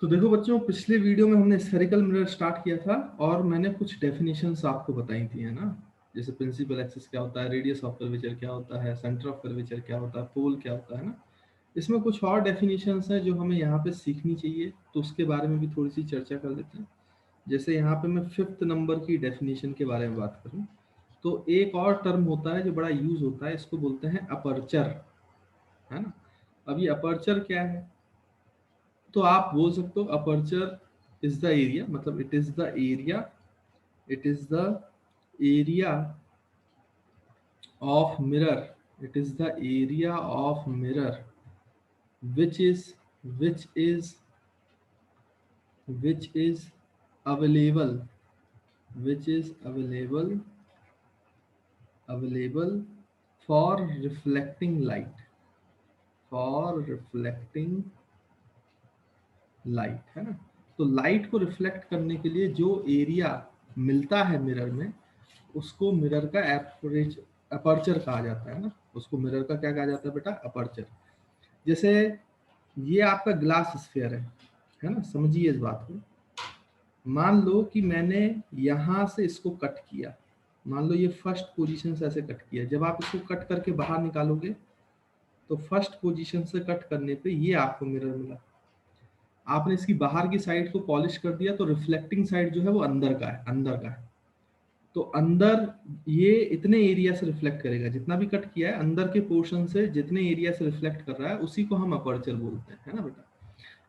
तो देखो बच्चों, पिछले वीडियो में हमने स्फेरिकल मिरर स्टार्ट किया था और मैंने कुछ डेफिनेशंस आपको बताई थी, है ना। जैसे प्रिंसिपल एक्सिस क्या होता है, रेडियस ऑफ कर्वेचर क्या होता है, सेंटर ऑफ कर्वेचर क्या होता है, पोल क्या होता है ना। इसमें कुछ और डेफिनेशंस हैं जो हमें यहाँ पे सीखनी चाहिए, तो उसके बारे में भी थोड़ी सी चर्चा कर लेते हैं। जैसे यहाँ पे मैं 5th नंबर की डेफिनेशन के बारे में बात करूँ तो एक और टर्म होता है जो बड़ा यूज होता है, इसको बोलते हैं अपर्चर, है ना। अब ये अपर्चर क्या है, तो आप बोल सकते हो अपर्चर इज द एरिया, मतलब it is the area, it is the area of mirror, it is the area of mirror which is which is which is available, which is available for reflecting light, for reflecting light, है ना। तो light को reflect करने के लिए जो area मिलता है मिरर में, उसको मिरर का अपर्चर कहा जाता है ना। उसको मिरर का क्या कहा जाता है बेटा, अपर्चर। जैसे ये आपका ग्लास स्फीयर है ना, समझिए इस बात को। मान लो कि मैंने यहां से इसको कट किया, मान लो ये फर्स्ट पोजीशन से ऐसे कट किया, जब आप इसको कट करके बाहर निकालोगे तो फर्स्ट पोजीशन से कट करने पे ये आपको मिरर मिला। आपने इसकी बाहर की साइड को पॉलिश कर दिया तो रिफ्लेक्टिंग साइड जो है वो अंदर का है, अंदर का है। तो अंदर ये इतने एरिया से रिफ्लेक्ट करेगा, जितना भी कट किया है अंदर के पोर्शन से जितने एरिया से रिफ्लेक्ट कर रहा है उसी को हम अपर्चर बोलते हैं, है ना बेटा।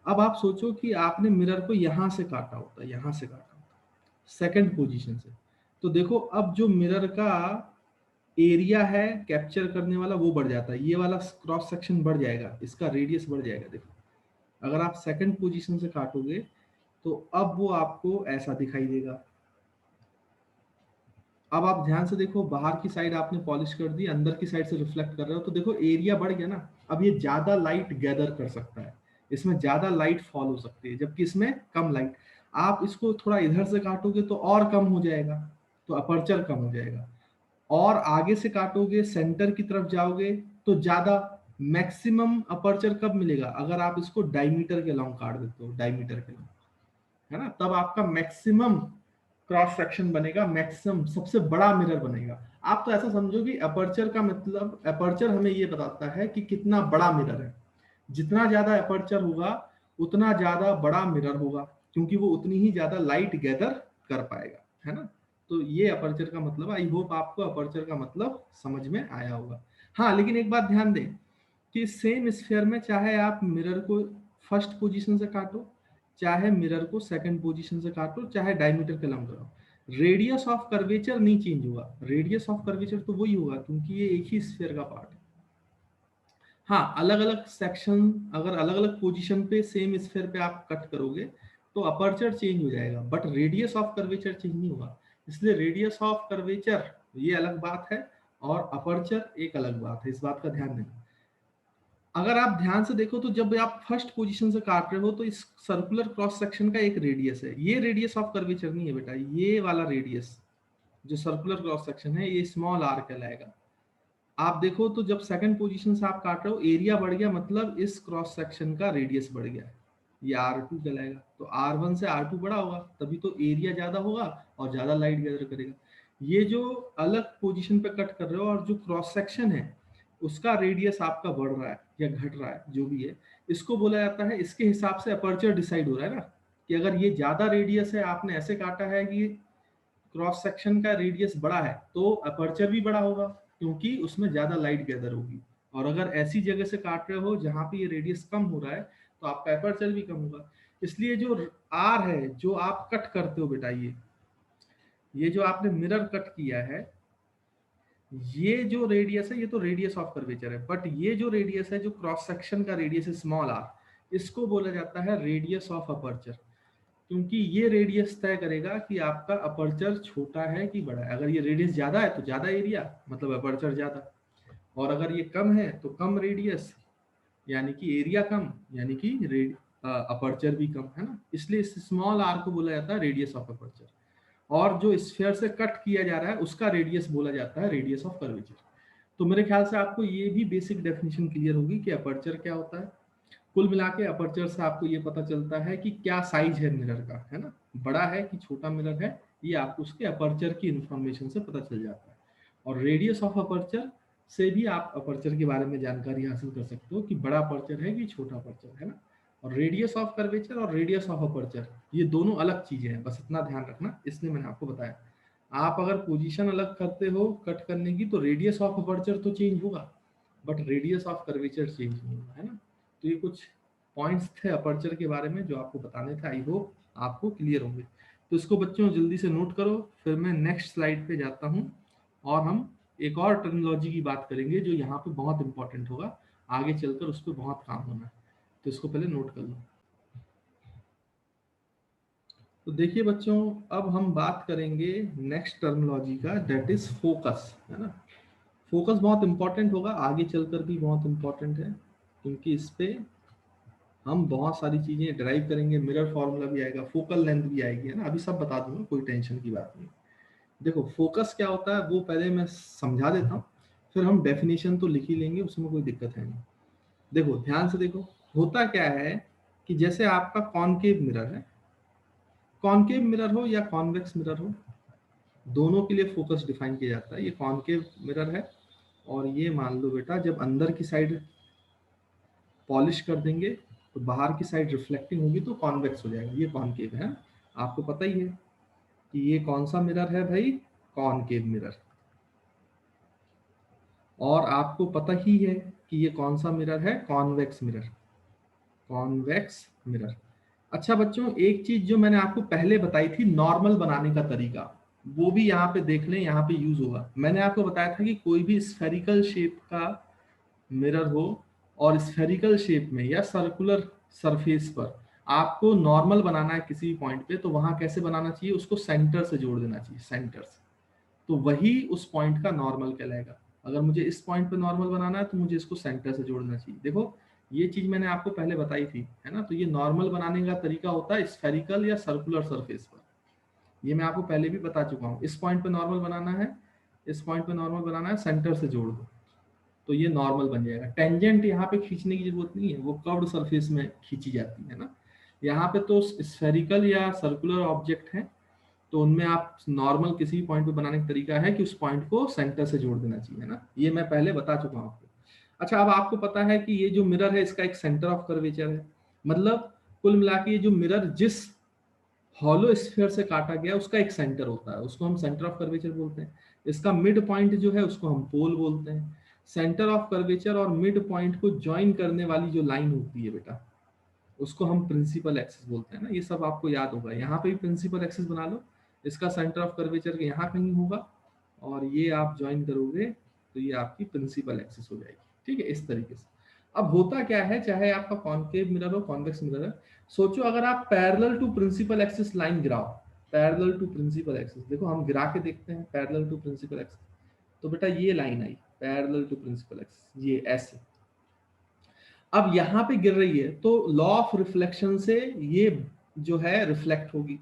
अब आप सोचो कि आपने मिरर को यहां से काटा होता, यहां से काटा होता सेकंड पोजीशन से, तो देखो अब जो मिरर का एरिया है कैप्चर करने वाला वो बढ़ जाता है, ये वाला क्रॉस सेक्शन बढ़ जाएगा, इसका रेडियस बढ़ जाएगा। देखो अगर आप सेकंड पोजीशन से काटोगे तो अब वो आपको ऐसा दिखाई देगा। अब आप ध्यान से देखो, बाहर की साइड आपने पॉलिश कर दी, अंदर की साइड से रिफ्लेक्ट कर रहे हो, तो देखो एरिया बढ़ गया ना। अब ये ज्यादा लाइट गैदर कर सकता है, इसमें ज्यादा लाइट फॉल हो सकती है, जबकि इसमें कम लाइट। आप इसको थोड़ा इधर से काटोगे तो और कम हो जाएगा, तो अपर्चर कम हो जाएगा। और आगे से काटोगे, सेंटर की तरफ जाओगे तो ज्यादा, मैक्सिमम अपर्चर कब मिलेगा, अगर आप इसको डायमीटर के लॉन्ग काट देते हो, डायमीटर के लॉन्ग, है ना, तब आपका मैक्सिमम क्रॉस सेक्शन बनेगा, मैक्सिमम सबसे बड़ा मिरर बनेगा। आप तो ऐसा समझो कि अपर्चर का मतलब, अपर्चर हमें ये बताता है कि कितना बड़ा मिरर है। जितना ज्यादा अपर्चर होगा उतना ज्यादा बड़ा मिरर होगा, क्योंकि वो उतनी ही ज्यादा लाइट गैदर कर पाएगा, है ना। तो ये अपर्चर का मतलब, आई होप आपको अपर्चर का मतलब समझ में आया होगा। हाँ, लेकिन एक बात ध्यान दें कि सेम स्फीयर में चाहे आप मिरर को फर्स्ट पोजीशन से काटो, चाहे मिरर को सेकंड पोजीशन से काटो, चाहे डायमीटर के लंब करो, रेडियस ऑफ कर्वेचर नहीं चेंज होगा। रेडियस ऑफ कर्वेचर तो वही होगा, क्योंकि ये एक ही स्फीयर का पार्ट है। हाँ, अलग अलग सेक्शन, अगर अलग अलग पोजीशन पे सेम स्फीयर पे आप कट करोगे तो अपर्चर चेंज हो जाएगा, but radius of curvature change नहीं होगा। इसलिए रेडियस ऑफ कर्वेचर ये अलग बात है और अपर्चर एक अलग बात है, इस बात का ध्यान देना। अगर आप ध्यान से देखो तो जब आप फर्स्ट पोजीशन से काट रहे हो तो इस सर्कुलर क्रॉस सेक्शन का एक रेडियस है, ये रेडियस ऑफ कर्वेचर नहीं है बेटा, ये वाला रेडियस जो सर्कुलर क्रॉस सेक्शन है ये स्मॉल आर कहलाएगा। आप देखो तो जब सेकंड पोजीशन से आप काट रहे हो, एरिया बढ़ गया, मतलब इस क्रॉस सेक्शन का रेडियस बढ़ गया, ये R2 कहलाएगा। तो R1 से R2 बड़ा होगा, तभी तो एरिया ज्यादा होगा और ज्यादा लाइट गैदर करेगा। ये जो अलग पोजीशन पे कट कर रहे हो और जो क्रॉस सेक्शन है उसका रेडियस आपका बढ़ रहा है या घट रहा है, जो भी है, इसको बोला जाता है, इसके हिसाब से अपर्चर डिसाइड हो रहा है ना, कि अगर ये ज्यादा रेडियस है, आपने ऐसे काटा है कि क्रॉस सेक्शन का रेडियस बड़ा है, तो अपर्चर भी बड़ा होगा क्योंकि उसमें ज्यादा लाइट गैदर होगी। और अगर ऐसी जगह से काट रहे हो जहां पे ये रेडियस कम हो रहा है तो आपका अपर्चर भी कम होगा। इसलिए जो आर है जो आप कट करते हो बेटा, ये जो आपने मिरर कट किया है, ये जो रेडियस है ये तो रेडियस ऑफ कर्वेचर है, बट ये जो रेडियस है, जो क्रॉस सेक्शन का रेडियस है स्मॉल आर, इसको बोला जाता है रेडियस ऑफ अपर्चर। क्योंकि ये रेडियस तय करेगा कि आपका अपर्चर छोटा है कि बड़ा है। अगर ये रेडियस ज्यादा है तो ज्यादा एरिया, मतलब अपर्चर ज्यादा, और अगर ये कम है तो कम रेडियस, यानी कि एरिया कम, यानी कि अपर्चर भी कम, है ना। इसलिए इस स्मॉल आर को बोला जाता है रेडियस ऑफ अपर्चर। और जो स्फीयर से कट किया जा रहा है उसका रेडियस बोला जाता है रेडियस ऑफ कर्वेचर। तो मेरे ख्याल से आपको ये भी बेसिक डेफिनेशन क्लियर होगी कि अपर्चर क्या होता है कुल मिला के अपर्चर से आपको ये पता चलता है कि क्या साइज है मिरर का, है ना, बड़ा है कि छोटा मिरर है, ये आपको उसके अपर्चर की इंफॉर्मेशन से पता चल जाता है। और रेडियस ऑफ अपर्चर से भी आप अपर्चर के बारे में जानकारी हासिल कर सकते हो कि बड़ा अपर्चर है कि छोटा अपर्चर है ना। और रेडियस ऑफ कर्वेचर और रेडियस ऑफ अपर्चर ये दोनों अलग चीजें हैं, बस इतना ध्यान रखना, इसलिए मैंने आपको बताया। आप अगर पोजीशन अलग करते हो कट करने की तो रेडियस ऑफ अपर्चर तो चेंज होगा, but radius of curvature change नहीं होगा, है ना। तो ये कुछ पॉइंट्स थे अपर्चर के बारे में जो आपको बताने थे, आई होप आपको क्लियर होंगे। तो इसको बच्चों जल्दी से नोट करो, फिर मैं नेक्स्ट स्लाइड पे जाता हूँ और हम एक और टर्मिनोलॉजी की बात करेंगे जो यहाँ पे बहुत इंपॉर्टेंट होगा, आगे चलकर उस पर बहुत काम होना है। तो इसको पहले नोट कर लो। तो देखिए बच्चों, अब हम बात करेंगे नेक्स्ट टर्मिनोलॉजी का, दैट इज फोकस, है ना। फोकस बहुत इंपॉर्टेंट होगा, आगे चलकर भी बहुत इंपॉर्टेंट है, क्योंकि इस पे हम बहुत सारी चीजें ड्राइव करेंगे, मिरर फॉर्मूला भी आएगा, फोकल लेंथ भी आएगी, है ना। अभी सब बता दूंगा, कोई टेंशन की बात नहीं। देखो फोकस क्या होता है वो पहले मैं समझा देता हूँ, फिर हम डेफिनेशन तो लिख ही लेंगे, उसमें कोई दिक्कत है नहीं। देखो ध्यान से देखो, होता क्या है कि जैसे आपका कॉनकेव मिरर है, कॉनकेव मिरर हो या कॉन्वेक्स मिरर हो, दोनों के लिए फोकस डिफाइन किया जाता है। ये कॉनकेव मिरर है, और ये मान लो बेटा जब अंदर की साइड पॉलिश कर देंगे तो बाहर की साइड रिफ्लेक्टिंग होगी तो कॉन्वेक्स हो जाएगा, ये कॉनकेव है। आपको पता ही है कि ये कौन सा मिरर है भाई, कॉनकेव मिरर। और आपको पता ही है कि ये कौन सा मिरर है, कॉन्वेक्स मिरर, कॉन्वेक्स मिरर। अच्छा बच्चों, एक चीज जो मैंने आपको पहले बताई थी नॉर्मल बनाने का तरीका, वो भी यहाँ पे देख लें, यहाँ पे यूज होगा। मैंने आपको बताया था कि कोई भी स्फेरिकल शेप का मिरर हो और स्फेरिकल शेप में या सर्कुलर सरफेस पर आपको नॉर्मल बनाना है किसी पॉइंट पे, तो वहां कैसे बनाना चाहिए, उसको सेंटर से जोड़ देना चाहिए, सेंटर से। तो वही उस पॉइंट का नॉर्मल कहलाएगा। अगर मुझे इस पॉइंट पे नॉर्मल बनाना है तो मुझे इसको सेंटर से जोड़ना चाहिए। देखो ये चीज मैंने आपको पहले बताई थी, है ना। तो ये नॉर्मल बनाने का तरीका होता है स्फेरिकल या सर्कुलर सरफेस पर, ये मैं आपको पहले भी बता चुका हूँ। इस पॉइंट पे नॉर्मल बनाना है, इस पॉइंट पे नॉर्मल बनाना है, सेंटर से जोड़ दो तो ये नॉर्मल बन जाएगा। टेंजेंट यहाँ पे खींचने की जरूरत नहीं है, वो कर्व्ड सरफेस में खींची जाती है ना। यहाँ पे तो स्फेरिकल या सर्कुलर ऑब्जेक्ट है, तो उनमें आप नॉर्मल किसी पॉइंट पे बनाने का तरीका है कि उस पॉइंट को सेंटर से जोड़ देना चाहिए, है ना। ये मैं पहले बता चुका हूँ आपको। अच्छा, अब आपको पता है कि ये जो मिरर है इसका एक सेंटर ऑफ कर्वेचर है, मतलब कुल मिला के ये जो मिरर जिस हॉलो स्फीयर से काटा गया उसका एक सेंटर होता है, उसको हम सेंटर ऑफ कर्वेचर बोलते हैं। इसका मिड पॉइंट जो है उसको हम पोल बोलते हैं। सेंटर ऑफ कर्वेचर और मिड पॉइंट को ज्वाइन करने वाली जो लाइन होती है बेटा, उसको हम प्रिंसिपल एक्सिस बोलते हैं ना। ये सब आपको याद होगा, यहाँ पे भी प्रिंसिपल एक्सिस बना लो, इसका सेंटर ऑफ कर्वेचर यहाँ कहीं होगा, और ये आप ज्वाइन करोगे तो ये आपकी प्रिंसिपल एक्सिस हो जाएगी, ठीक है, इस तरीके से। अब होता क्या है, चाहे आपका कॉनकेव मिरर हो कॉन्वेक्स मिरर है, सोचो अगर आप parallel to principal axis line गिराओ, पैरेलल टू प्रिंसिपल एक्सिस, देखो हम गिरा के देखते हैं पैरेलल टू प्रिंसिपल एक्सिस, तो बेटा ये लाइन आई पैरेलल टू प्रिंसिपल एक्सिस, ये ऐसे अब यहाँ पे गिर रही है, तो लॉ ऑफ रिफ्लेक्शन से ये जो है रिफ्लेक्ट होगी।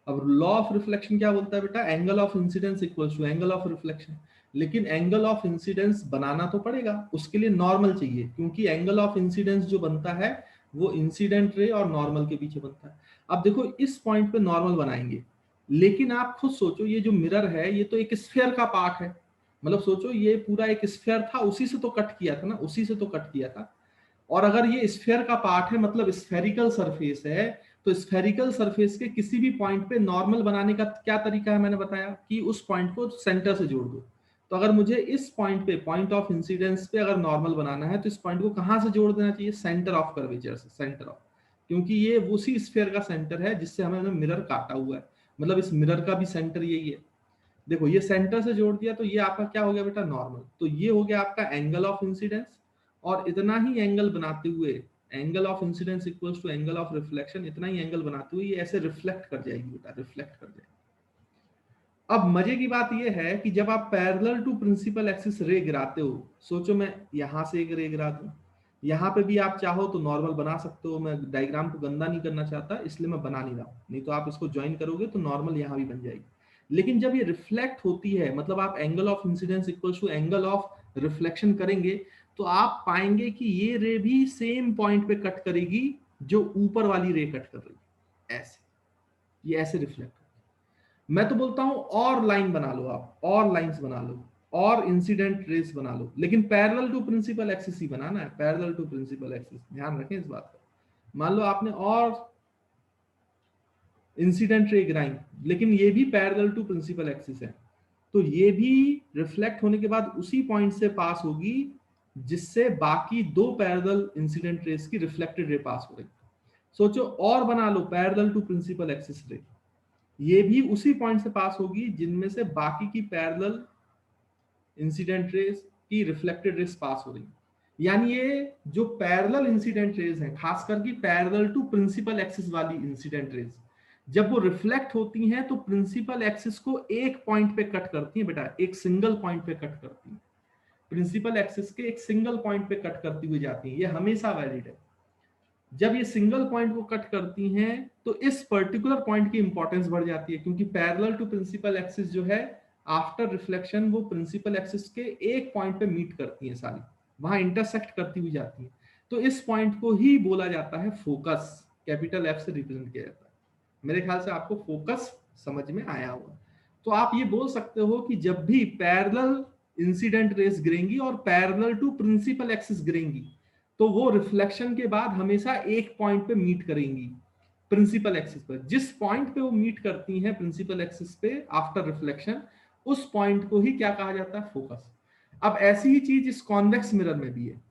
अब लॉ ऑफ रिफ्लेक्शन क्या बोलता है बेटा, angle of incidence equals to angle of reflection. लेकिन एंगल ऑफ इंसिडेंस बनाना तो पड़ेगा, उसके लिए नॉर्मल चाहिए, क्योंकि एंगल ऑफ इंसिडेंस जो बनता है वो इंसिडेंट रे और नॉर्मल के पीछे बनता है। अब देखो इस पॉइंट पे नॉर्मल बनाएंगे, लेकिन आप खुद सोचो ये जो मिरर है ये तो एक स्फीयर का पार्ट है, मतलब सोचो ये पूरा एक स्फीयर था, उसी से तो कट किया था ना, उसी से तो कट किया था। और अगर ये स्फीयर का पार्ट है मतलब स्फेरिकल सरफेस है, तो स्फेरिकल सरफेस के किसी भी पॉइंट पे नॉर्मल बनाने का क्या तरीका है, मैंने बताया कि उस पॉइंट को सेंटर से जोड़ दो। तो अगर मुझे इस पॉइंट पे पॉइंट ऑफ इंसिडेंस पे अगर नॉर्मल बनाना है तो इस पॉइंट को कहां से जोड़ देना चाहिए, सेंटर ऑफ कर्वेचर से, सेंटर ऑफ, क्योंकि ये उसी स्फीयर का सेंटर है जिससे हमें मिरर काटा हुआ है, मतलब इस मिरर का भी सेंटर यही है। देखो ये सेंटर से जोड़ दिया तो ये आपका क्या हो गया बेटा, नॉर्मल। तो ये हो गया आपका एंगल ऑफ इंसिडेंस, और इतना ही एंगल बनाते हुए angle of incidence equals to angle of reflection, इतना ही एंगल बनाते हुए ये ऐसे रिफ्लेक्ट कर जाएगी बेटा, रिफ्लेक्ट कर जाएगी। अब मजे की बात ये है कि जब आप पैरेलल टू प्रिंसिपल एक्सिस रे गिराते हो, सोचो मैं यहां से एक रे गिरा दूं, यहाँ पे भी आप चाहो तो नॉर्मल बना सकते हो, मैं डायग्राम को गंदा नहीं करना चाहता इसलिए मैं बना नहीं रहा हूं, नहीं तो आप इसको ज्वाइन करोगे तो नॉर्मल यहाँ भी बन जाएगी। लेकिन जब ये रिफ्लेक्ट होती है, मतलब आप angle of incidence equals to angle of reflection करेंगे, तो आप पाएंगे कि ये रे भी सेम पॉइंट पे कट करेगी जो ऊपर वाली रे कट कर रही है, ऐसे, ये ऐसे रिफ्लेक्ट। मैं तो बोलता हूं और लाइन बना लो, आप और लाइंस बना लो, और इंसिडेंट रेस बना लो, लेकिन पैरेलल टू प्रिंसिपल एक्सिस ही बनाना है, पैरेलल टू प्रिंसिपल एक्सिस, ध्यान रखें इस बात का। मान लो आपने और इंसिडेंट रे गिराई, लेकिन ये भी पैरेलल टू प्रिंसिपल एक्सिस है, तो ये भी रिफ्लेक्ट होने के बाद उसी पॉइंट से पास होगी जिससे बाकी दो पैरेलल इंसिडेंट रेस की रिफ्लेक्टेड रे पास हो रही। सोचो और बना लो पैरेलल टू प्रिंसिपल एक्सिस रे, ये भी उसी पॉइंट से पास होगी जिनमें से बाकी की पैरेलल इंसिडेंट रेस की रिफ्लेक्टेड रेस पास हो रही। यानी ये जो पैरेलल इंसिडेंट रेस हैं, खासकर की पैरेलल टू प्रिंसिपल एक्सिस वाली इंसिडेंट रेस, जब वो रिफ्लेक्ट होती हैं तो प्रिंसिपल एक्सिस को एक पॉइंट पे कट करती हैं बेटा, एक सिंगल पॉइंट पे कट करती हैं, प्रिंसिपल एक्सिस के एक सिंगल पॉइंट पे कट करती हुई जाती हैं, ये हमेशा वैलिड है। जब ये सिंगल पॉइंट को कट करती हैं तो इस पर्टिकुलर पॉइंट की इंपॉर्टेंस बढ़ जाती है, क्योंकि पैरेलल टू प्रिंसिपल एक्सिस जो है आफ्टर रिफ्लेक्शन वो प्रिंसिपल एक्सिस के एक पॉइंट पे मीट करती हैं सारी, वहां इंटरसेक्ट करती हुई जाती हैं, तो इस पॉइंट को ही बोला जाता है फोकस, कैपिटल एफ से रिप्रेजेंट किया जाता है। मेरे ख्याल से आपको फोकस समझ में आया होगा। तो आप ये बोल सकते हो कि जब भी पैरेलल इंसिडेंट रेस गिरेंगी और पैरेलल टू प्रिंसिपल एक्सिस गिरेंगी तो वो रिफ्लेक्शन के बाद हमेशा एक पॉइंट पे मीट करेंगी प्रिंसिपल एक्सिस पर। जिस पॉइंट पे वो मीट करती हैं प्रिंसिपल एक्सिस पे आफ्टर रिफ्लेक्शन, उस पॉइंट को ही क्या कहा जाता है, फोकस। अब ऐसी ही चीज इस कॉन्वेक्स मिरर में भी है।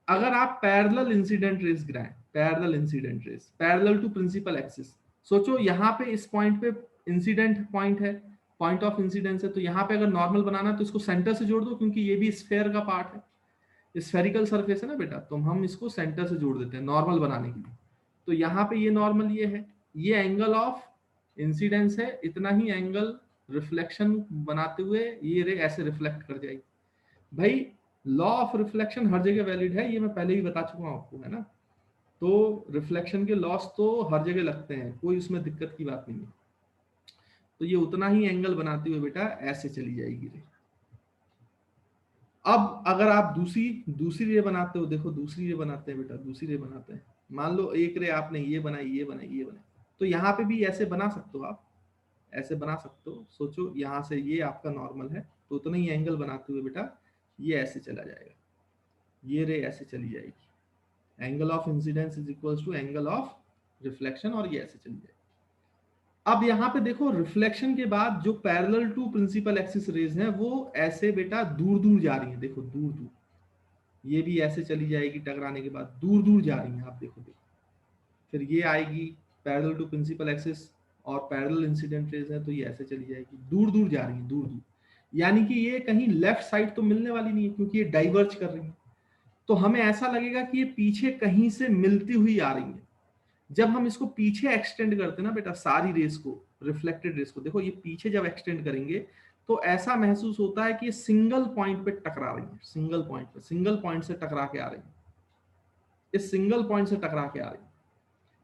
अगर आप पैरेलल इंसिडेंट रेस गिराएं, parallel incident rays parallel to principal axis, सोचो यहाँ पे इस पॉइंट पे इंसिडेंट पॉइंट है, पॉइंट ऑफ इंसिडेंस है, तो यहाँ पे अगर नॉर्मल बनाना तो इसको सेंटर से जोड़ दो, क्योंकि ये भी स्फेयर का पार्ट है, स्फेरिकल सरफेस है ना बेटा, तो हम इसको सेंटर से जोड़ देते हैं नॉर्मल बनाने के लिए। तो यहाँ पे ये नॉर्मल ये है, ये एंगल ऑफ इंसिडेंस है, इतना ही एंगल रिफ्लेक्शन बनाते हुए ये रे ऐसे रिफ्लेक्ट कर जाएगी। भाई लॉ ऑफ रिफ्लेक्शन हर जगह वैलिड है, ये मैं पहले ही बता चुका हूं आपको, है ना। तो रिफ्लेक्शन के लॉस तो हर जगह लगते हैं, कोई उसमें दिक्कत की बात नहीं है। तो ये उतना ही एंगल बनाते हुए बेटा ऐसे चली जाएगी रे। अब अगर आप दूसरी दूसरी रे बनाते हो, देखो दूसरी रे बनाते हैं बेटा, दूसरी रे बनाते हैं। मान लो एक रे आपने ये बनाई, ये बनाई, ये बनाई, तो यहाँ पे भी ऐसे बना सकते हो आप, ऐसे बना सकते हो। सोचो यहाँ से ये आपका नॉर्मल है, तो उतना ही एंगल बनाते हुए बेटा ये ऐसे चला जाएगा, ये रे ऐसे चली जाएगी, angle of incidence is equals to angle of reflection, और ये ऐसे चली जाएगी। अब यहाँ पे देखो रिफ्लेक्शन के बाद जो parallel to principal axis rays हैं वो ऐसे बेटा दूर दूर जा रही हैं, देखो दूर दूर, ये भी ऐसे चली जाएगी, टकराने के बाद दूर दूर जा रही हैं, आप देखो देखो। फिर ये आएगी पैरेलल टू प्रिंसिपल एक्सिस और पैरेलल इंसिडेंट रेज है, तो ये ऐसे चली जाएगी, दूर दूर जा रही है, दूर दूर। यानी कि ये कहीं लेफ्ट साइड तो मिलने वाली नहीं है, क्योंकि ये डाइवर्ज कर रही है, तो हमें ऐसा लगेगा कि ये पीछे कहीं से मिलती हुई आ रही है। जब हम इसको पीछे एक्सटेंड करते हैं ना बेटा, सारी रेस को, रिफ्लेक्टेड रेस को, देखो ये पीछे जब एक्सटेंड करेंगे तो ऐसा महसूस होता है कि ये सिंगल पॉइंट पे टकरा रही है, सिंगल पॉइंट पे, सिंगल पॉइंट से टकरा के आ रही है, इस सिंगल पॉइंट से टकरा के आ रही है।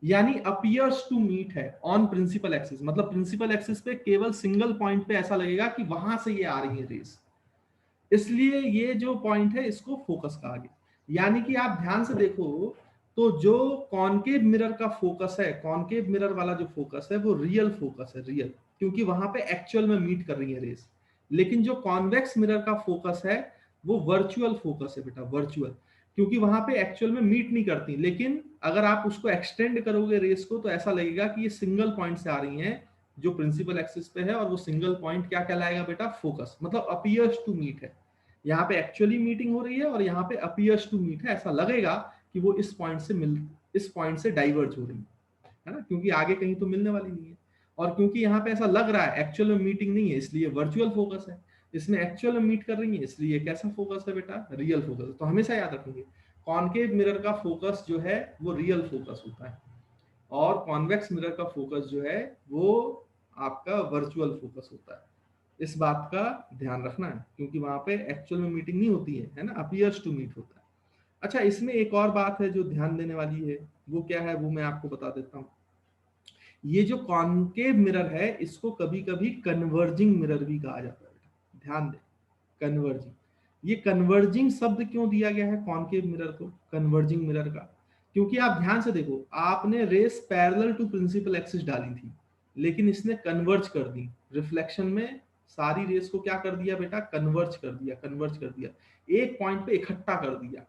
यानी अपीयर्स टू मीट है ऑन प्रिंसिपल एक्सिस, मतलब प्रिंसिपल एक्सिस पे केवल सिंगल पॉइंट पे ऐसा लगेगा कि वहां से ये आ रही है रेस, इसलिए ये जो पॉइंट है इसको फोकस कहा गया। यानी कि आप ध्यान से देखो तो जो कॉनकेव मिरर का फोकस है, कॉनकेव मिरर वाला जो फोकस है वो रियल फोकस है, रियल, क्योंकि वहां पे एक्चुअल में मीट कर रही है रेस। लेकिन जो कॉन्वेक्स मिरर का फोकस है वो वर्चुअल फोकस है बेटा, वर्चुअल, क्योंकि वहां पे एक्चुअल में मीट नहीं करती। लेकिन अगर आप उसको एक्सटेंड करोगे रेस को तो ऐसा लगेगा कि ये सिंगल पॉइंट से आ रही हैं जो प्रिंसिपल एक्सिस पे है, और वो सिंगल पॉइंट क्या कहलाएगा बेटा, फोकस, मतलब अपीयर्स टू मीट है। यहाँ पे एक्चुअली मीटिंग हो रही है और यहाँ पे अपीयर्स टू मीट है, ऐसा लगेगा कि वो इस पॉइंट से डाइवर्ज हो रही है ना, क्योंकि आगे कहीं तो मिलने वाली नहीं है। और क्योंकि यहाँ पे ऐसा लग रहा है एक्चुअल में मीटिंग नहीं है, इसलिए वर्चुअल फोकस है। इसमें एक्चुअल में मीट कर रही है, इसलिए कैसा फोकस है बेटा, रियल फोकस। तो हमेशा याद रखेंगे कॉनकेव मिरर का फोकस जो है वो रियल फोकस होता है, और कॉन्वेक्स मिरर का फोकस जो है वो आपका वर्चुअल फोकस होता है। इस बात का ध्यान रखना है, क्योंकि वहां पे एक्चुअल में मीटिंग नहीं होती है ना, अपीयर्स टू मीट होता है। अच्छा, इसमें एक और बात है जो ध्यान देने वाली है, वो क्या है वो मैं आपको बता देता हूँ। ये जो कॉनकेव मिरर है इसको कभी कभी कन्वर्जिंग मिरर भी कहा जाता है, ध्यान दें, कन्वर्जिंग। ये कन्वर्जिंग शब्द क्यों दिया गया है कॉनकेव मिरर को, कन्वर्जिंग मिरर का? क्योंकि आप ध्यान से देखो, आपने rays parallel to principal axis डाली थी, लेकिन इसने कन्वर्ज कर दी रिफ्लेक्शन में, सारी रेस को क्या कर दिया बेटा, कन्वर्ज कर दिया, कन्वर्ज कर दिया, एक पॉइंट पे इकट्ठा कर दिया,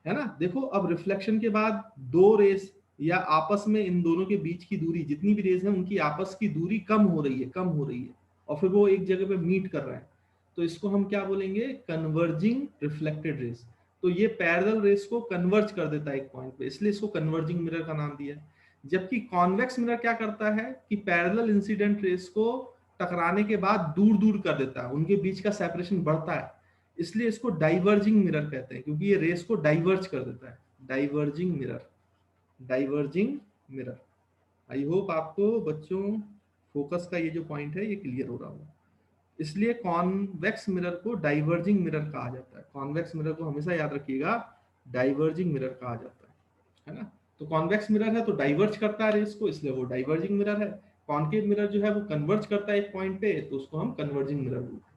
है ना। देखो अब रिफ्लेक्शन के बाद दो रेस या आपस में इन दोनों के बीच की दूरी, जितनी भी रेस है उनकी आपस की दूरी कम हो रही है, कम हो रही है, और फिर वो एक जगह पे मीट कर रहे हैं, तो इसको हम क्या बोलेंगे, कन्वर्जिंग रिफ्लेक्टेड रेस। तो ये पैरेलल रेस को कन्वर्ज कर देता है एक पॉइंट पे, इसलिए इसको कन्वर्जिंग मिरर का नाम दिया है। जबकि कॉन्वेक्स मिरर क्या करता है कि पैरेलल इंसिडेंट रेस को टकराने के बाद दूर दूर कर देता है, उनके बीच का सेपरेशन बढ़ता है, इसलिए इसको डाइवर्जिंग मिरर कहते हैं, क्योंकि ये रेस को डाइवर्ज कर देता है, diverging mirror, diverging mirror. I hope आपको बच्चों फोकस का ये जो पॉइंट है ये क्लियर हो रहा होगा। इसलिए कॉन्वेक्स मिरर को डाइवर्जिंग मिरर कहा जाता है, कॉन्वेक्स मिरर को हमेशा याद रखिएगा डाइवर्जिंग मिरर कहा जाता है ना। तो कॉन्वेक्स मिरर है तो डाइवर्ज करता है रेस को, इसलिए वो डाइवर्जिंग मिरर है। कॉनकेव मिरर जो है वो कन्वर्ज करता है एक पॉइंट पे, तो उसको हम कन्वर्जिंग मिरर बोलते हैं।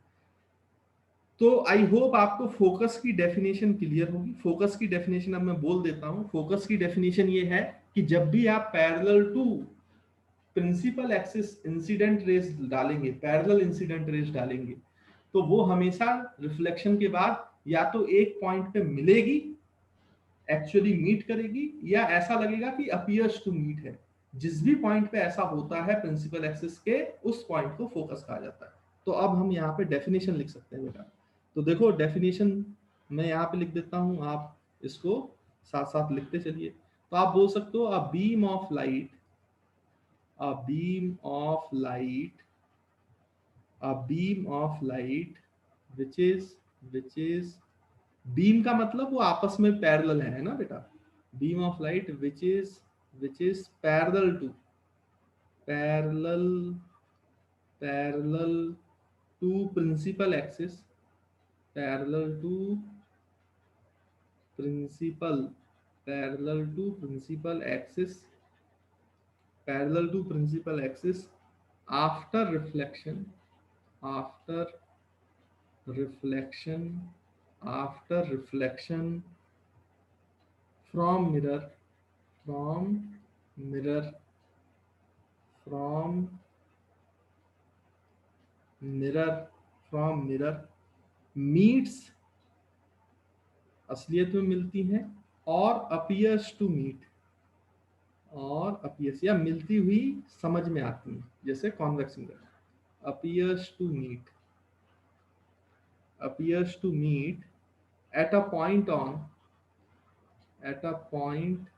तो आई होप आपको फोकस की डेफिनेशन क्लियर होगी। फोकस की डेफिनेशन अब मैं बोल देता हूं। फोकस की डेफिनेशन ये है कि जब भी आप parallel to principal axis incident rays डालेंगे, पैरेलल इंसिडेंट रेस डालेंगे, तो वो हमेशा रिफ्लेक्शन के बाद या तो एक पॉइंट पे मिलेगी, एक्चुअली मीट करेगी, या ऐसा लगेगा कि अपीयर्स टू मीट है। जिस भी पॉइंट पे ऐसा होता है प्रिंसिपल एक्सिस के, उस पॉइंट को फोकस कहा जाता है। तो अब हम यहाँ पे डेफिनेशन लिख सकते हैं बेटा। तो देखो डेफिनेशन मैं यहाँ पे लिख देता हूँ, आप इसको साथ साथ लिखते चलिए। तो आप बोल सकते हो a beam of light, a beam of light, a beam of light which is beam का मतलब वो आपस में पैरेलल है ना बेटा। Beam of light which is parallel parallel to principal axis, parallel to principal parallel to principal axis, parallel to principal axis after reflection, after reflection, after reflection from mirror, from mirror, from mirror, from mirror meets, असलियत में मिलती हैं, और appears to meet, और appears या मिलती हुई समझ में आती हैं, जैसे convex mirror, appears to meet, appears to meet at a point on, at a point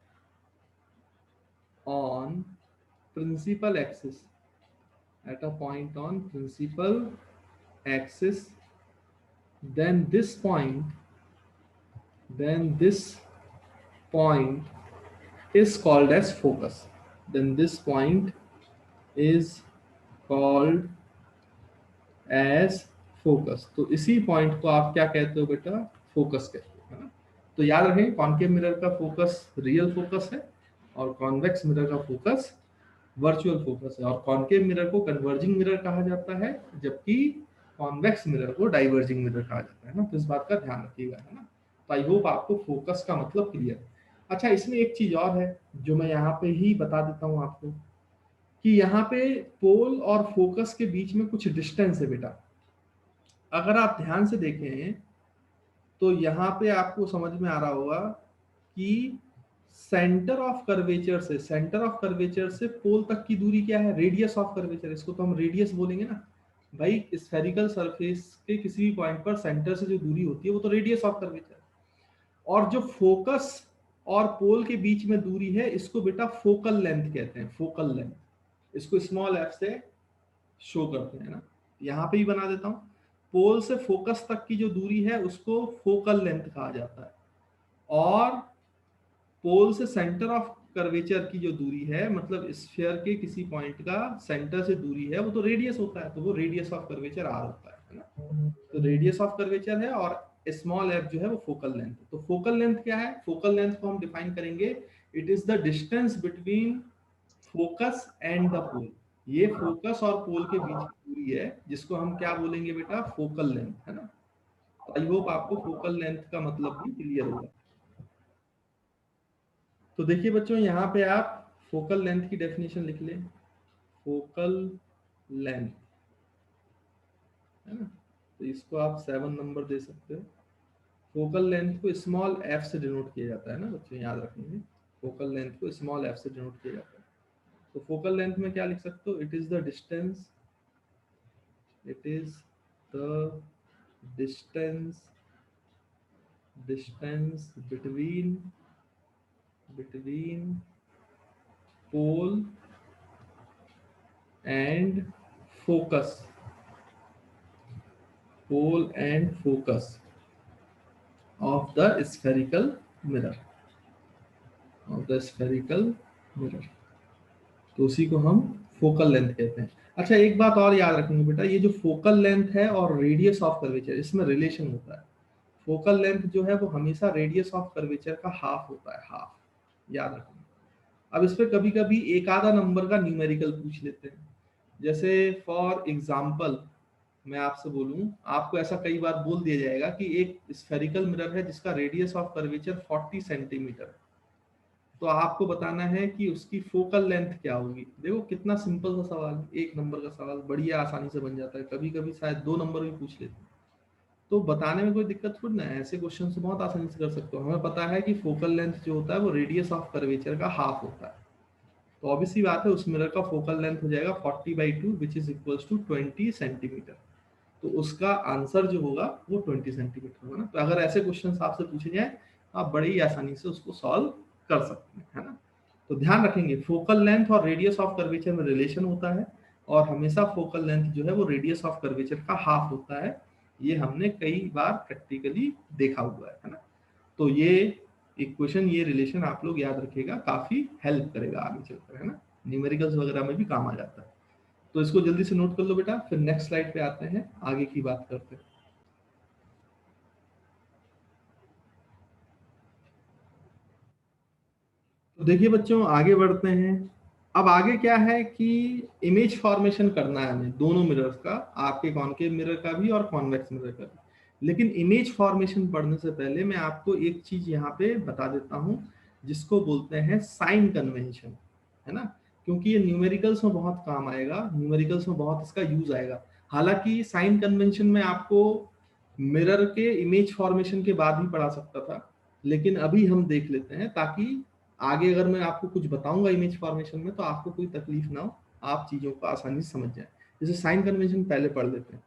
on principal axis, at a point on principal axis, then this point, then this point is called as focus, then this point is called as focus. तो इसी point को आप क्या कहते हो बेटा, focus कहते हो, है ना। तो याद रखें कॉनकेव मिरर का फोकस रियल फोकस है, और कॉन्वेक्स मिरर का फोकस वर्चुअल फोकस है, और कॉनकेव मिरर को कन्वर्जिंग मिरर कहा जाता है, जबकि कॉन्वेक्स मिरर को डाइवर्जिंग मिरर कहा जाता है ना। तो इस बात का ध्यान रखिएगा, है ना। तो आई होप आपको फोकस का मतलब क्लियर है। अच्छा, इसमें एक चीज और है जो मैं यहाँ पे ही बता देता हूँ आपको, कि यहाँ पे पोल और फोकस के बीच में कुछ डिस्टेंस है बेटा। अगर आप ध्यान से देखें तो यहाँ पे आपको समझ में आ रहा होगा कि सेंटर ऑफ कर्वेचर से, सेंटर ऑफ कर्वेचर से पोल तक की दूरी क्या है, रेडियस ऑफ कर्वेचर, इसको तो हम रेडियस बोलेंगे ना भाई। स्फेरिकल सरफेस के किसी भी पॉइंट पर सेंटर से जो दूरी होती है वो तो रेडियस ऑफ कर्वेचर। और जो फोकस और पोल के बीच में दूरी है, इसको बेटा फोकल लेंथ कहते हैं, फोकल लेंथ। इसको स्मॉल एफ से शो करते हैं ना, यहाँ पे ही बना देता हूँ। पोल से फोकस तक की जो दूरी है उसको फोकल लेंथ कहा जाता है, और पोल से सेंटर ऑफ कर्वेचर की जो दूरी है, मतलब स्फीयर के किसी पॉइंट का सेंटर से दूरी है, वो तो रेडियस होता है, तो वो रेडियस ऑफ कर्वेचर आर होता है ना। तो रेडियस ऑफ कर्वेचर है, और स्मॉल एफ जो है वो फोकल लेंथ। तो फोकल लेंथ क्या है, फोकल लेंथ को हम डिफाइन करेंगे, it is the distance between focus and the pole. ये फोकस और पोल के बीच की दूरी है, जिसको हम क्या बोलेंगे बेटा, फोकल लेंथ, है ना। आई होप आपको फोकल लेंथ का मतलब भी क्लियर होगा। तो देखिए बच्चों, यहाँ पे आप फोकल लेंथ की डेफिनेशन लिख लें। फोकल लेंथ, है ना, तो इसको आप 7 नंबर दे सकते हो। फोकल लेंथ को स्मॉल एफ से डिनोट किया जाता है ना बच्चों, याद रखेंगे। फोकल लेंथ को स्मॉल एफ से डिनोट किया जाता है। तो फोकल लेंथ में क्या लिख सकते हो? It is the distance, it is the distance distance between pole and focus, pole and focus of the spherical mirror, of the spherical mirror. तो उसी को हम फोकल लेंथ कहते हैं। अच्छा, एक बात और याद रखेंगे बेटा, ये जो फोकल लेंथ है और रेडियस ऑफ कर्वेचर, इसमें रिलेशन होता है। फोकल लेंथ जो है वो हमेशा रेडियस ऑफ कर्वेचर का हाफ होता है, हाफ, याद रखेंगे। अब इस पे कभी कभी एक आधा नंबर का न्यूमेरिकल पूछ लेते हैं। जैसे फॉर एग्जाम्पल मैं आपसे बोलूं, आपको ऐसा कई बार बोल दिया जाएगा कि एक स्फेरिकल मिरर है जिसका रेडियस ऑफ कर्वेचर 40 सेंटीमीटर है, तो आपको बताना है कि उसकी फोकल लेंथ क्या होगी। देखो कितना सिंपल सा सवाल है, एक नंबर का सवाल, बढ़िया आसानी से बन जाता है। कभी कभी शायद 2 नंबर भी पूछ लेते हैं, तो बताने में कोई दिक्कत थोड़ी ना है। ऐसे क्वेश्चन से बहुत आसानी से कर सकते हो। हमें पता है कि फोकल लेंथ जो होता है वो रेडियस ऑफ कर्वेचर का हाफ होता है। तो ऑब्वियसली बात है, उस मिरर का फोकल लेंथ हो जाएगा 40/2 which is equals to 20 centimetre. तो उसका आंसर जो होगा वो 20 सेंटीमीटर होगा ना। तो अगर ऐसे क्वेश्चन आपसे पूछे जाए, आप बड़ी ही आसानी से उसको सॉल्व कर सकते हैं, है ना। तो ध्यान रखेंगे, फोकल लेंथ और रेडियस ऑफ कर्वेचर में रिलेशन होता है, और हमेशा फोकल लेंथ जो है वो रेडियस ऑफ कर्वेचर का हाफ होता है। ये हमने कई बार प्रैक्टिकली देखा हुआ है ना। तो ये इक्वेशन, ये रिलेशन आप लोग याद रखिएगा, काफी हेल्प करेगा आगे चलकर, है ना। न्यूमेरिकल्स वगैरह में भी काम आ जाता है। तो इसको जल्दी से नोट कर लो बेटा, फिर नेक्स्ट स्लाइड पे आते हैं, आगे की बात करते हैं। तो देखिए बच्चों, आगे बढ़ते हैं। अब आगे क्या है कि इमेज फॉर्मेशन करना है हमें दोनों मिरर्स का, आपके कॉनकेव मिरर का भी और कॉन्वेक्स मिरर का भी। लेकिन इमेज फॉर्मेशन पढ़ने से पहले मैं आपको एक चीज यहाँ पे बता देता हूँ, जिसको बोलते हैं साइन कन्वेंशन, है ना। क्योंकि ये न्यूमेरिकल्स में बहुत काम आएगा, न्यूमेरिकल्स में बहुत इसका यूज आएगा। हालांकि साइन कन्वेंशन में आपको मिरर के इमेज फॉर्मेशन के बाद भी पढ़ा सकता था, लेकिन अभी हम देख लेते हैं, ताकि आगे अगर मैं आपको कुछ बताऊंगा इमेज फॉर्मेशन में तो आपको कोई तकलीफ ना हो, आप चीजों को आसानी से समझ जाए। जैसे साइन कन्वेंशन पहले पढ़ लेते हैं।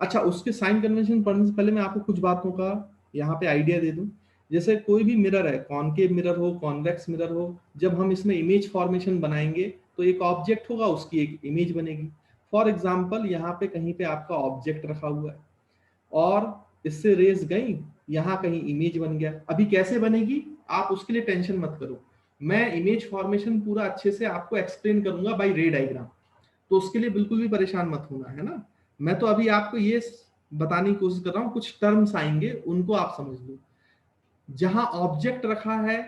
अच्छा, उसके साइन कन्वेंशन पढ़ने से पहले मैं आपको कुछ बातों का यहाँ पे आइडिया दे दूं। जैसे कोई भी मिरर है, कॉनकेव मिरर हो, कॉन्वेक्स मिरर हो, जब हम इसमें इमेज फॉर्मेशन बनाएंगे तो एक ऑब्जेक्ट होगा, उसकी एक इमेज बनेगी। फॉर एग्जाम्पल यहाँ पे कहीं पे आपका ऑब्जेक्ट रखा हुआ है, और इससे रेस गई, यहाँ कहीं इमेज बन गया। अभी कैसे बनेगी आप उसके लिए टेंशन मत करो, मैं इमेज फॉर्मेशन पूरा अच्छे से आपको एक्सप्लेन करूंगा बाय रे डायग्राम। तो उसके लिए बिल्कुल भी परेशान मत होना, है ना। मैं तो अभी आपको ये बताने की कोशिश कर रहा हूँ, कुछ टर्म्स आएंगे उनको आप समझ लो। जहां ऑब्जेक्ट रखा है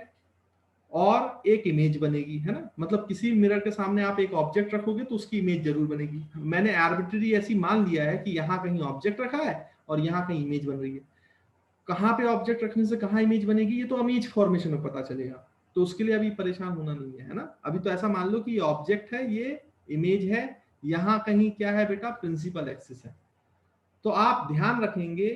और एक इमेज बनेगी, है ना, मतलब किसी मिरर के सामने आप एक ऑब्जेक्ट रखोगे तो उसकी इमेज जरूर बनेगी। मैंने आर्बिट्ररी ऐसी मान लिया है कि यहाँ कहीं ऑब्जेक्ट रखा है और यहाँ कहीं इमेज बन रही है। कहाँ पे ऑब्जेक्ट रखने से कहाँ इमेज बनेगी ये तो इमेज फॉर्मेशन में पता चलेगा। तो उसके लिए अभी परेशान होना नहीं है, है ना। अभी तो ऐसा मान लो कि ये ऑब्जेक्ट है, ये इमेज है, यहाँ कहीं क्या है बेटा, प्रिंसिपल एक्सिस है। तो आप ध्यान रखेंगे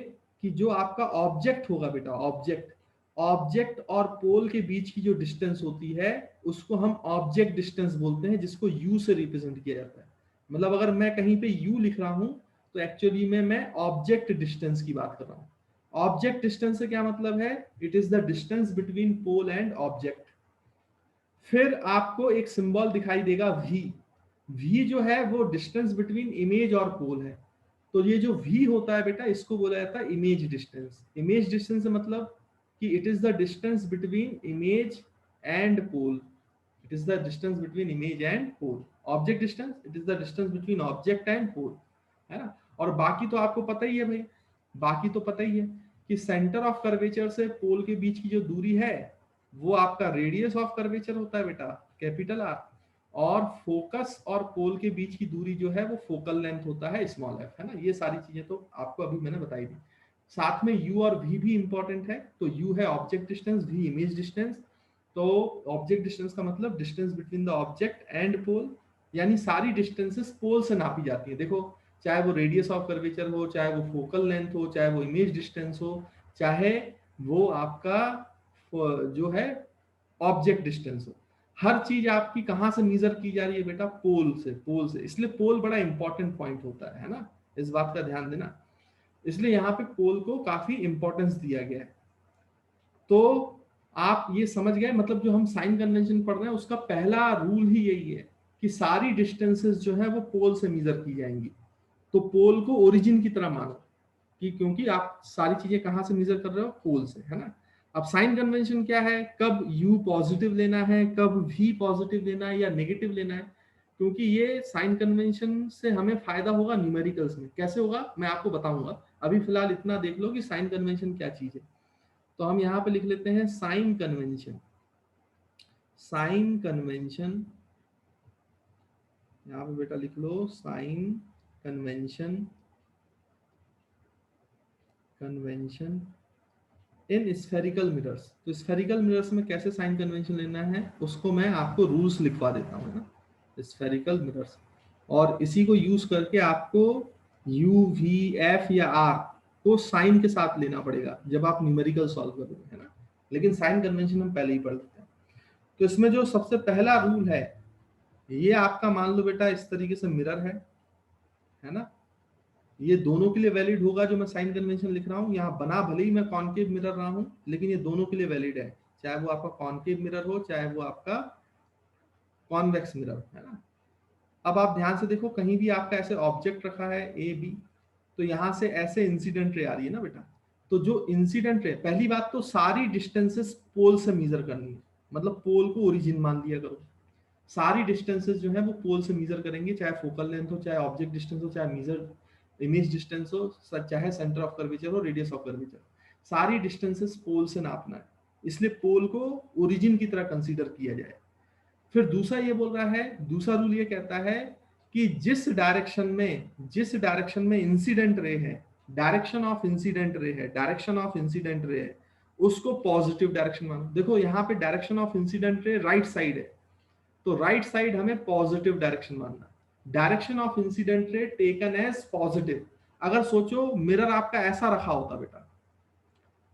कि जो आपका ऑब्जेक्ट होगा बेटा, ऑब्जेक्ट, ऑब्जेक्ट और पोल के बीच की जो डिस्टेंस होती है उसको हम ऑब्जेक्ट डिस्टेंस बोलते हैं, जिसको यू से रिप्रेजेंट किया जाता है। मतलब अगर मैं कहीं पे यू लिख रहा हूं तो एक्चुअली में मैं ऑब्जेक्ट डिस्टेंस की बात कर रहा हूं। ऑब्जेक्ट डिस्टेंस से क्या मतलब है? It is the distance between pole and object. फिर आपको एक सिंबल दिखाई देगा वी। वी जो है वो डिस्टेंस बिटवीन इमेज और पोल है। तो ये जो वी होता है बेटा, इसको बोला जाता है इमेज डिस्टेंस। इमेज डिस्टेंस मतलब कि it is the distance between image and pole. It is the distance between image and pole. Object distance, it is the distance between object and pole, है ना। और बाकी तो आपको पता ही है भाई, बाकी तो पता ही है कि सेंटर ऑफ कर्वेचर से पोल के बीच की जो दूरी है वो आपका रेडियस ऑफ कर्वेचर होता है बेटा, कैपिटल आर। और फोकस और पोल के बीच की दूरी जो है वो फोकल लेंथ होता है, स्मॉल एफ, है ना। ये सारी चीजें तो आपको अभी मैंने बताई दी। साथ में u और v भी इंपॉर्टेंट है। तो u है object distance, v image distance. तो ऑब्जेक्ट डिस्टेंस का मतलब distance between the object and pole, यानी सारी डिस्टेंसेस पोल से नापी जाती है। देखो, चाहे वो रेडियस ऑफ कर्वेचर हो, चाहे वो फोकल लेंथ हो, चाहे वो इमेज डिस्टेंस हो, चाहे वो आपका जो है ऑब्जेक्ट डिस्टेंस हो, हर चीज आपकी कहां से मेजर की जा रही है बेटा? पोल से, पोल से। इसलिए पोल बड़ा इंपॉर्टेंट पॉइंट होता है ना, इस बात का ध्यान देना। इसलिए यहाँ पे पोल को काफी इंपॉर्टेंस दिया गया है। तो आप ये समझ गए, मतलब जो हम साइन कन्वेंशन पढ़ रहे हैं उसका पहला रूल ही यही है कि सारी डिस्टेंसेस जो है वो पोल से मेजर की जाएंगी। तो पोल को ओरिजिन की तरह मानो, कि क्योंकि आप सारी चीजें कहां से मेजर कर रहे हो? पोल से, है ना। अब साइन कन्वेंशन क्या है? कब u पॉजिटिव लेना है, कब v पॉजिटिव लेना है या नेगेटिव लेना है? क्योंकि ये साइन कन्वेंशन से हमें फायदा होगा न्यूमेरिकल्स में। कैसे होगा मैं आपको बताऊंगा, अभी फिलहाल इतना देख लो कि साइन कन्वेंशन क्या चीज है। तो हम यहाँ पे लिख लेते हैं साइन कन्वेंशन। साइन कन्वेंशन, यहाँ पे बेटा लिख लो sign convention, convention in spherical mirrors. तो स्फेरिकल मिरर्स में कैसे साइन कन्वेंशन लेना है उसको मैं आपको रूल्स लिखवा देता हूँ ना, स्फेरिकल मिरर्स। और इसी को यूज करके आपको u v f या r को साइन के साथ लेना पड़ेगा जब आप न्यूमेरिकल सॉल्व करोगे, है ना। लेकिन साइन कन्वेंशन हम पहले ही पढ़ लेते हैं। तो इसमें जो सबसे पहला रूल है, ये आपका मान लो बेटा इस तरीके से मिरर है ना। ये दोनों के लिए वैलिड होगा जो मैं साइन कन्वेंशन लिख रहा हूँ। यहाँ बना भले ही मैं कॉनकेव मिरर रहा हूँ, लेकिन ये दोनों के लिए वैलिड है, चाहे वो आपका कॉनकेव मिरर हो चाहे वो आपका कॉन्वेक्स मिरर, है ना। अब आप ध्यान से देखो, कहीं भी आपका ऐसे ऑब्जेक्ट रखा है ए बी, तो यहाँ से ऐसे इंसिडेंट रे आ रही है ना बेटा। तो जो इंसिडेंट रे, पहली बात तो सारी डिस्टेंसेस पोल से मेजर करनी है, मतलब पोल को ओरिजिन मान लिया करो। सारी डिस्टेंसेस जो है वो पोल से मेजर करेंगे, चाहे फोकल लेंथ हो, चाहे ऑब्जेक्ट डिस्टेंस हो, चाहे मेजर इमेज डिस्टेंस हो, चाहे सेंटर ऑफ कर्वेचर हो, रेडियस ऑफ कर्वेचर, सारी डिस्टेंसेस पोल से नापना है। इसलिए पोल को ओरिजिन की तरह कंसीडर किया जाए। फिर दूसरा ये बोल रहा है, दूसरा रूल ये कहता है कि जिस डायरेक्शन में इंसिडेंट रे है, डायरेक्शन ऑफ इंसिडेंट रे है, डायरेक्शन ऑफ इंसिडेंट रे है, उसको पॉजिटिव डायरेक्शन मानो। देखो यहाँ पे direction of incident ray right side है, तो राइट साइड हमें पॉजिटिव डायरेक्शन मानना है। Direction of incident ray taken as positive. अगर सोचो मिरर आपका ऐसा रखा होता बेटा,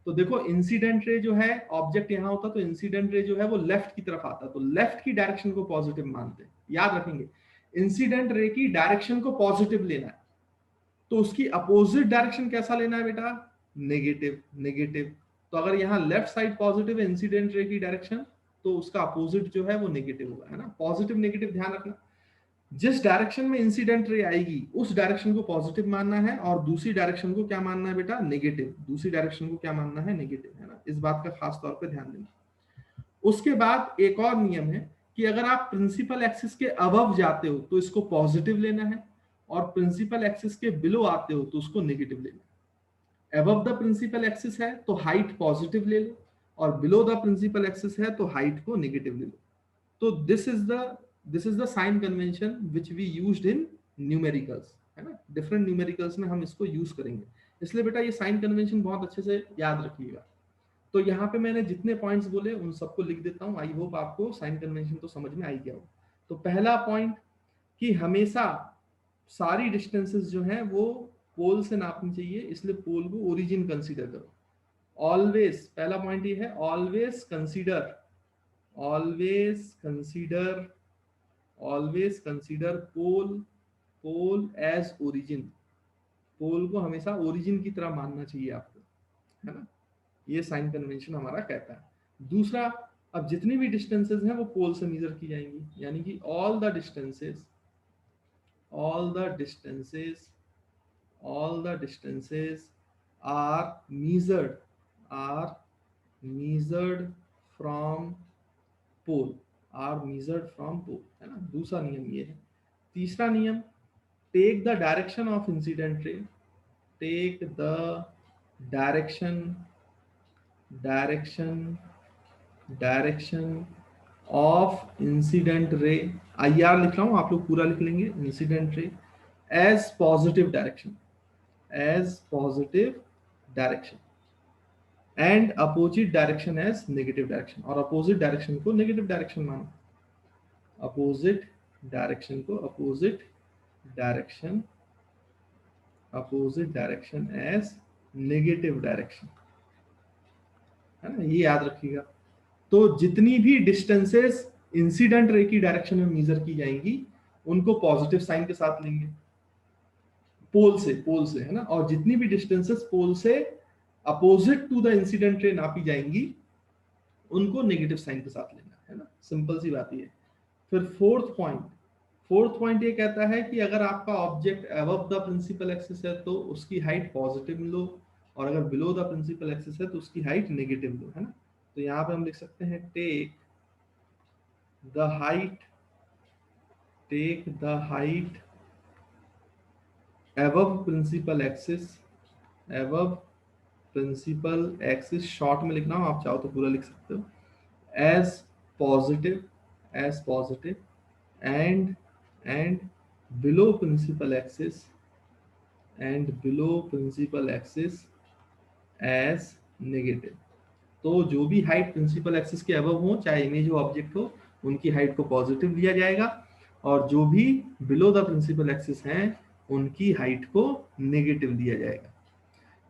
तो देखो इंसिडेंट रे जो है, ऑब्जेक्ट यहां होता तो इंसिडेंट रे जो है वो लेफ्ट की तरफ आता, तो लेफ्ट की डायरेक्शन को पॉजिटिव मानते हैं। याद रखेंगे, इंसिडेंट रे की डायरेक्शन को पॉजिटिव लेना है, तो उसकी अपोजिट डायरेक्शन कैसा लेना है बेटा? Negative, negative. तो अगर यहाँ लेफ्ट साइड पॉजिटिव है इंसिडेंट रे की डायरेक्शन, तो उसका अपोजिट जो है वो नेगेटिव होगा, है ना। पॉजिटिव नेगेटिव ध्यान रखना। जिस डायरेक्शन में इंसिडेंट रे आएगी उस डायरेक्शन को पॉजिटिव मानना है, और दूसरी डायरेक्शन को क्या मानना है बेटा? नेगेटिव। दूसरी डायरेक्शन को क्या मानना है? नेगेटिव, है ना। इस बात का खास तौर पे ध्यान देना। उसके बाद एक और नियम है कि अगर आप प्रिंसिपल एक्सिस के अबव जाते हो तो इसको पॉजिटिव लेना है, और प्रिंसिपल एक्सिस के बिलो आते हो तो उसको नेगेटिव लेना है। अबव द प्रिंसिपल एक्सिस है तो हाइट पॉजिटिव ले लो, और बिलो द प्रिंसिपल एक्सिस है तो हाइट को नेगेटिव ले लो। तो this is the sign convention which we used in numericals, है ना। डिफरेंट न्यूमेरिकल्स में हम इसको यूज करेंगे। इसलिए बेटा ये साइन कन्वेंशन बहुत अच्छे से याद रखिएगा। तो यहाँ पे मैंने जितने पॉइंट्स बोले उन सबको लिख देता हूँ। आई होप आपको साइन कन्वेंशन तो समझ में आई गया हो। तो पहला पॉइंट कि हमेशा सारी डिस्टेंसेस जो हैं वो पोल से नापनी चाहिए, इसलिए पोल को ओरिजिन कंसीडर करो। ऑलवेज, पहला पॉइंट ये है, always consider, always consider, always consider pole as origin. Pole को हमेशा ओरिजिन की तरह मानना चाहिए आपको, है ना। ये साइन कन्वेंशन हमारा कहता है। दूसरा, अब जितनी भी डिस्टेंसेस हैं वो पोल से मेजर की जाएंगी, यानी कि all the distances are measured from pole, है ना। दूसरा नियम ये है। तीसरा नियम, take the direction of incident ray, take the direction of incident ray, IR लिख रहा हूं, आप लोग पूरा लिख लेंगे, incident ray as positive direction, as positive direction and opposite direction as negative direction, और अपोजिट डायरेक्शन को नेगेटिव डायरेक्शन मानो, अपोजिट डायरेक्शन को opposite direction as negative direction, है ना, ये याद रखिएगा। तो जितनी भी डिस्टेंसेस इंसिडेंट रे की डायरेक्शन में मेजर की जाएंगी उनको पॉजिटिव साइन के साथ लेंगे, पोल से, है ना, और जितनी भी डिस्टेंसेस पोल से opposite to the incident ray नापी जाएंगी उनको नेगेटिव साइन के साथ लेना, है ना, सिंपल सी बात है। फिर फोर्थ पॉइंट ये कहता है कि अगर आपका object above the principal axis है तो उसकी हाइट पॉजिटिव लो, और अगर बिलो द प्रिंसिपल एक्सिस है तो उसकी हाइट नेगेटिव लो, है ना। तो यहाँ पे हम लिख सकते हैं take the height above principal axis, short में लिखना हो आप चाहो तो पूरा लिख सकते हो, as positive and below principal axis as negative। तो जो भी हाइट प्रिंसिपल एक्सिस के अबव हो, चाहे इमेज हो ऑब्जेक्ट हो, उनकी हाइट को पॉजिटिव लिया जाएगा, और जो भी बिलो द प्रिंसिपल एक्सिस हैं उनकी हाइट को नेगेटिव लिया जाएगा।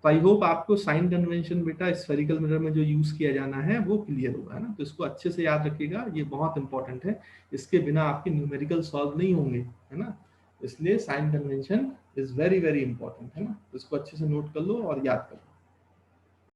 तो आई होप आपको साइन कन्वेंशन बेटा स्फेरिकल मिरर में जो यूज किया जाना है वो क्लियर होगा, है ना। तो इसको अच्छे से याद रखिएगा, ये बहुत इंपॉर्टेंट है, इसके बिना आपके न्यूमेरिकल सॉल्व नहीं होंगे, है ना। इसलिए sign convention is very very important, है ना। तो इसको अच्छे से नोट कर लो और याद कर लो।